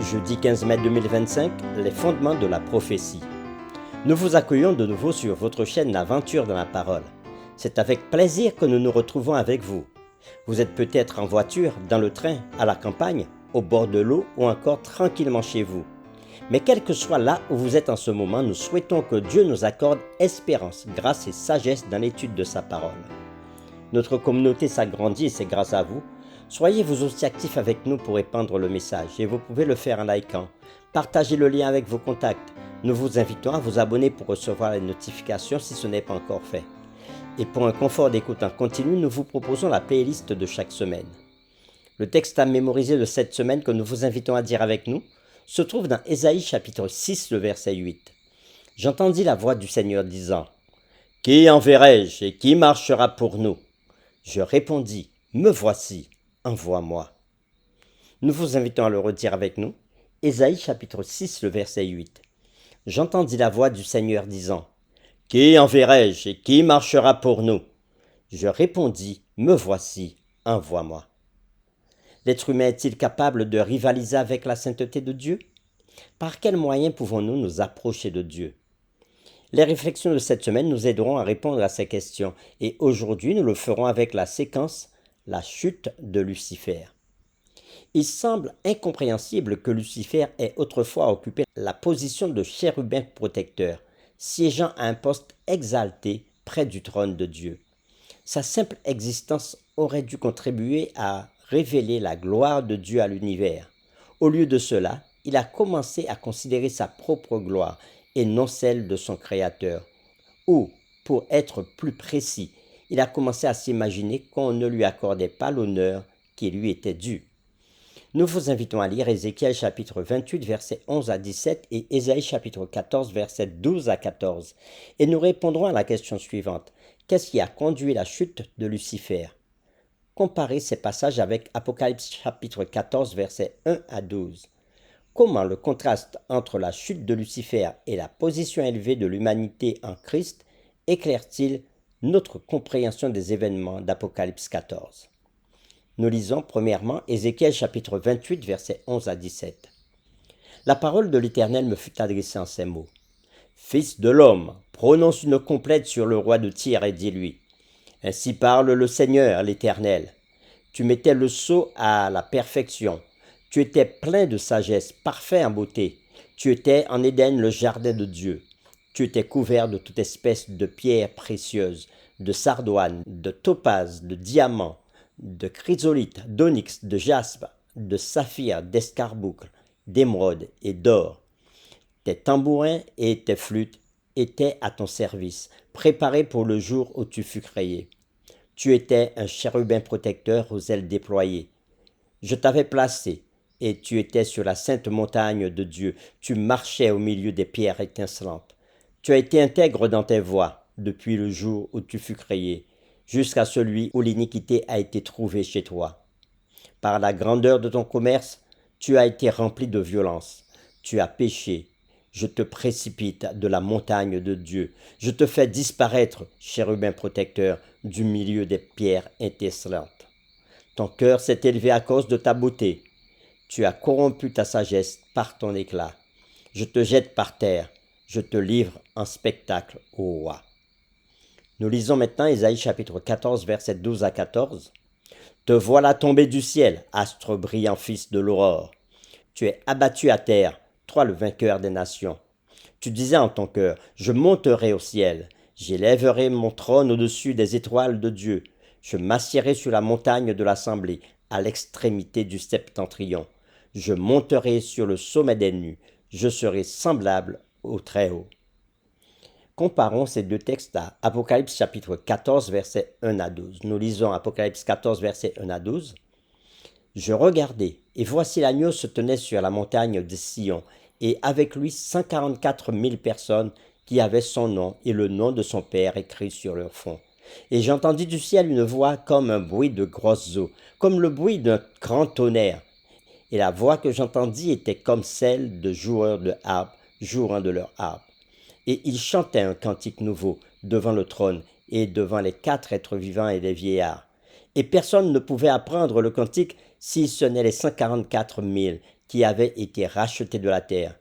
Jeudi 15 mai 2025, les fondements de la prophétie. Nous vous accueillons de nouveau sur votre chaîne L'Aventure dans la Parole. C'est avec plaisir que nous nous retrouvons avec vous. Vous êtes peut-être en voiture, dans le train, à la campagne, au bord de l'eau ou encore tranquillement chez vous. Mais quel que soit là où vous êtes en ce moment, nous souhaitons que Dieu nous accorde espérance, grâce et sagesse dans l'étude de sa parole. Notre communauté s'agrandit et c'est grâce à vous. Soyez vous aussi actifs avec nous pour répandre le message et vous pouvez le faire en likant. Partagez le lien avec vos contacts. Nous vous invitons à vous abonner pour recevoir les notifications si ce n'est pas encore fait. Et pour un confort d'écoute en continu, nous vous proposons la playlist de chaque semaine. Le texte à mémoriser de cette semaine que nous vous invitons à dire avec nous se trouve dans Ésaïe chapitre 6, le verset 8. J'entendis la voix du Seigneur disant « Qui enverrai-je et qui marchera pour nous ?» Je répondis « Me voici, envoie-moi. » Nous vous invitons à le redire avec nous. Ésaïe chapitre 6, le verset 8. J'entendis la voix du Seigneur disant « Qui enverrai-je et qui marchera pour nous ?» Je répondis « Me voici, envoie-moi. » L'être humain est-il capable de rivaliser avec la sainteté de Dieu? Par quels moyens pouvons-nous nous approcher de Dieu? Les réflexions de cette semaine nous aideront à répondre à ces questions et aujourd'hui nous le ferons avec la séquence « La chute de Lucifer ». Il semble incompréhensible que Lucifer ait autrefois occupé la position de chérubin protecteur, siégeant à un poste exalté près du trône de Dieu. Sa simple existence aurait dû contribuer à révéler la gloire de Dieu à l'univers. Au lieu de cela, il a commencé à considérer sa propre gloire et non celle de son Créateur. Ou, pour être plus précis, il a commencé à s'imaginer qu'on ne lui accordait pas l'honneur qui lui était dû. Nous vous invitons à lire Ézéchiel chapitre 28, versets 11 à 17 et Ésaïe chapitre 14, versets 12 à 14. Et nous répondrons à la question suivante. Qu'est-ce qui a conduit la chute de Lucifer? Comparez ces passages avec Apocalypse chapitre 14, versets 1 à 12. Comment le contraste entre la chute de Lucifer et la position élevée de l'humanité en Christ éclaire-t-il notre compréhension des événements d'Apocalypse 14? Nous lisons premièrement Ézéchiel chapitre 28, versets 11 à 17. La parole de l'Éternel me fut adressée en ces mots. Fils de l'homme, prononce une complète sur le roi de Tyr et dis-lui. Ainsi parle le Seigneur, l'Éternel. Tu mettais le sceau à la perfection. Tu étais plein de sagesse, parfait en beauté. Tu étais en Éden le jardin de Dieu. Tu étais couvert de toute espèce de pierres précieuses, de sardoine, de topaze, de diamants, de chrysolite, d'onyx, de jaspe, de saphir, d'escarboucle, d'émeraude et d'or. Tes tambourins et tes flûtes étaient à ton service, préparés pour le jour où tu fus créé. Tu étais un chérubin protecteur aux ailes déployées. Je t'avais placé, et tu étais sur la sainte montagne de Dieu. Tu marchais au milieu des pierres étincelantes. Tu as été intègre dans tes voies depuis le jour où tu fus créé, jusqu'à celui où l'iniquité a été trouvée chez toi. Par la grandeur de ton commerce, tu as été rempli de violence. Tu as péché. Je te précipite de la montagne de Dieu. Je te fais disparaître, chérubin protecteur, du milieu des pierres étincelantes. Ton cœur s'est élevé à cause de ta beauté. Tu as corrompu ta sagesse par ton éclat. Je te jette par terre. Je te livre en spectacle au roi. Nous lisons maintenant Ésaïe chapitre 14, versets 12 à 14. Te voilà tombé du ciel, astre brillant fils de l'aurore. Tu es abattu à terre, toi le vainqueur des nations. Tu disais en ton cœur, je monterai au ciel, j'élèverai mon trône au-dessus des étoiles de Dieu. Je m'assiérai sur la montagne de l'assemblée, à l'extrémité du septentrion. Je monterai sur le sommet des nues, je serai semblable au Très-Haut. Comparons ces deux textes à Apocalypse chapitre 14, versets 1 à 12. Nous lisons Apocalypse 14, versets 1 à 12. Je regardai, et voici l'agneau se tenait sur la montagne de Sion, et avec lui 144 000 personnes qui avaient son nom et le nom de son Père écrit sur leur front. Et j'entendis du ciel une voix comme un bruit de grosses eaux, comme le bruit d'un grand tonnerre. Et la voix que j'entendis était comme celle de joueurs de harpe jouant de leur harpe. Et ils chantaient un cantique nouveau devant le trône et devant les 4 êtres vivants et les vieillards. Et personne ne pouvait apprendre le cantique si ce n'est les 144 000 qui avaient été rachetés de la terre.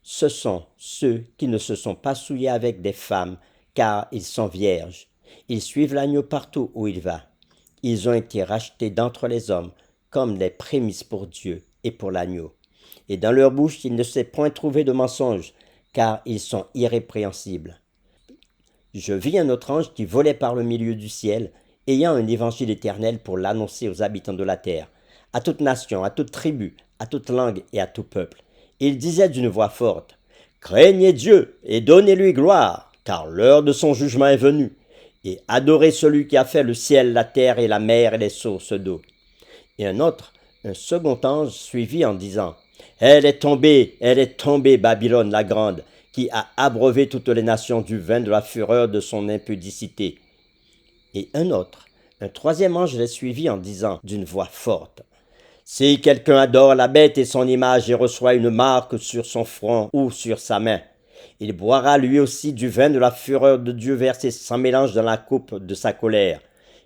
Ce sont ceux qui ne se sont pas souillés avec des femmes, car ils sont vierges. Ils suivent l'agneau partout où il va. Ils ont été rachetés d'entre les hommes, comme des prémices pour Dieu et pour l'agneau. Et dans leur bouche il ne s'est point trouvé de mensonge, car ils sont irrépréhensibles. Je vis un autre ange qui volait par le milieu du ciel, ayant un évangile éternel pour l'annoncer aux habitants de la terre, à toute nation, à toute tribu, à toute langue et à tout peuple. Il disait d'une voix forte, « Craignez Dieu et donnez-lui gloire, car l'heure de son jugement est venue, et adorez celui qui a fait le ciel, la terre et la mer et les sources d'eau. » Et un second ange suivit en disant, « Elle est tombée, Babylone la grande, qui a abreuvé toutes les nations du vin de la fureur de son impudicité. » Et un troisième ange les suivit en disant d'une voix forte, « Si quelqu'un adore la bête et son image et reçoit une marque sur son front ou sur sa main, il boira lui aussi du vin de la fureur de Dieu versé sans mélange dans la coupe de sa colère,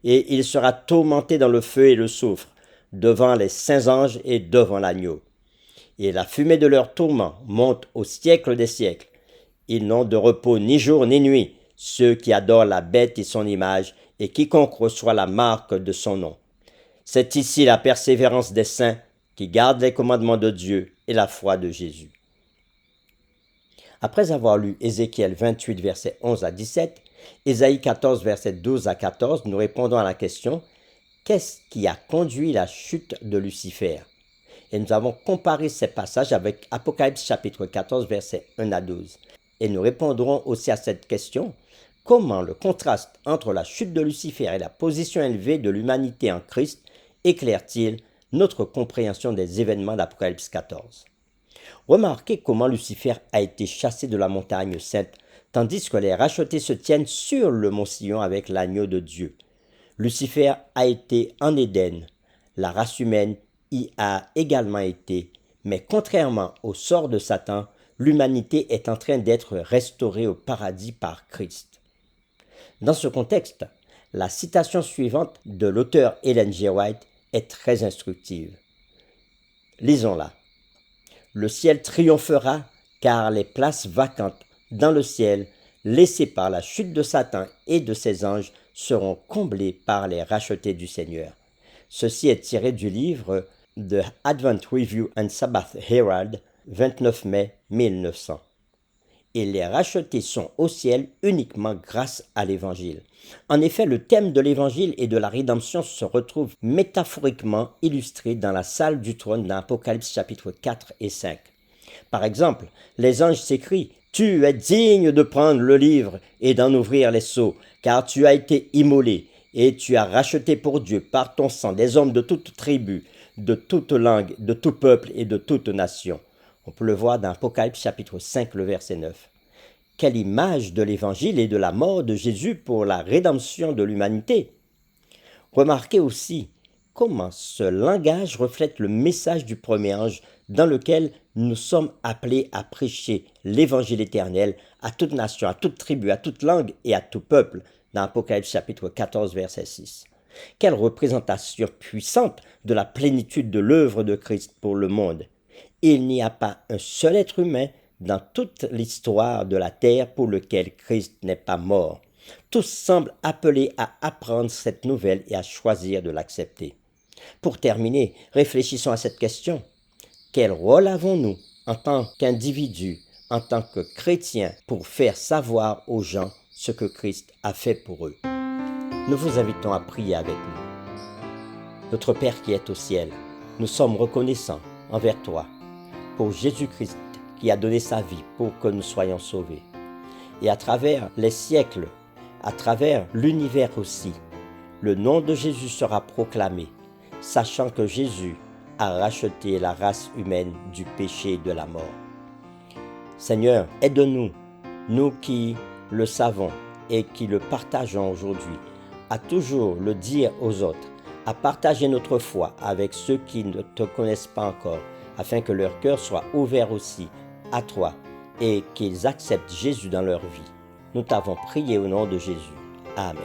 et il sera tourmenté dans le feu et le soufre, devant les saints anges et devant l'agneau. Et la fumée de leur tourment monte au siècle des siècles. Ils n'ont de repos ni jour ni nuit, ceux qui adorent la bête et son image, et quiconque reçoit la marque de son nom. C'est ici la persévérance des saints qui gardent les commandements de Dieu et la foi de Jésus. » Après avoir lu Ézéchiel 28, versets 11 à 17, Ésaïe 14, versets 12 à 14, nous répondons à la question « Qu'est-ce qui a conduit la chute de Lucifer ?» Et nous avons comparé ces passages avec Apocalypse chapitre 14, versets 1 à 12. Et nous répondrons aussi à cette question « Comment le contraste entre la chute de Lucifer et la position élevée de l'humanité en Christ éclaire-t-il notre compréhension des événements d'Apocalypse 14 ?» Remarquez comment Lucifer a été chassé de la montagne sainte, tandis que les rachetés se tiennent sur le mont Sion avec l'agneau de Dieu. Lucifer a été en Éden, la race humaine y a également été, mais contrairement au sort de Satan, l'humanité est en train d'être restaurée au paradis par Christ. Dans ce contexte, la citation suivante de l'auteur Ellen G. White est très instructive. Lisons-la. « Le ciel triomphera, car les places vacantes dans le ciel, laissées par la chute de Satan et de ses anges, seront comblées par les rachetés du Seigneur. » Ceci est tiré du livre The Advent Review and Sabbath Herald, 29 mai 1900. Et les rachetés sont au ciel uniquement grâce à l'Évangile. En effet, le thème de l'Évangile et de la rédemption se retrouve métaphoriquement illustré dans la salle du trône dans Apocalypse chapitre 4 et 5. Par exemple, les anges s'écrient « Tu es digne de prendre le livre et d'en ouvrir les sceaux, car tu as été immolé, et tu as racheté pour Dieu par ton sang des hommes de toute tribu, de toute langue, de tout peuple et de toute nation. » On peut le voir dans Apocalypse chapitre 5, le verset 9. Quelle image de l'Évangile et de la mort de Jésus pour la rédemption de l'humanité. Remarquez aussi comment ce langage reflète le message du premier ange dans lequel nous sommes appelés à prêcher l'Évangile éternel à toute nation, à toute tribu, à toute langue et à tout peuple dans Apocalypse chapitre 14, verset 6. Quelle représentation puissante de la plénitude de l'œuvre de Christ pour le monde. Il n'y a pas un seul être humain dans toute l'histoire de la terre pour lequel Christ n'est pas mort. Tous semblent appelés à apprendre cette nouvelle et à choisir de l'accepter. Pour terminer, réfléchissons à cette question. Quel rôle avons-nous en tant qu'individus, en tant que chrétiens, pour faire savoir aux gens ce que Christ a fait pour eux? Nous vous invitons à prier avec nous. Notre Père qui est au ciel, nous sommes reconnaissants envers toi pour Jésus-Christ qui a donné sa vie pour que nous soyons sauvés. Et à travers les siècles, à travers l'univers aussi, le nom de Jésus sera proclamé, sachant que Jésus a racheté la race humaine du péché et de la mort. Seigneur, aide-nous, nous qui le savons et qui le partageons aujourd'hui, à toujours le dire aux autres, à partager notre foi avec ceux qui ne te connaissent pas encore, afin que leur cœur soit ouvert aussi à toi et qu'ils acceptent Jésus dans leur vie. Nous t'avons prié au nom de Jésus. Amen.